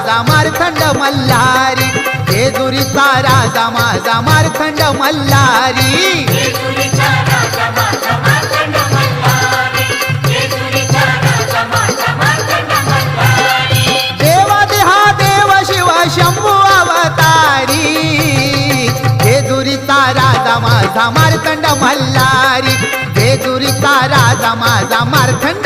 राजा मार्तंड मल्हारी, जेजुरीचा राजा माझा मार्तंड मल्हारी. देवादिहा देव शिव शंभू अवतारी, जेजुरीचा राजा माझा मार्तंड मल्हारी, जेजुरीचा राजा माझा मार्तंड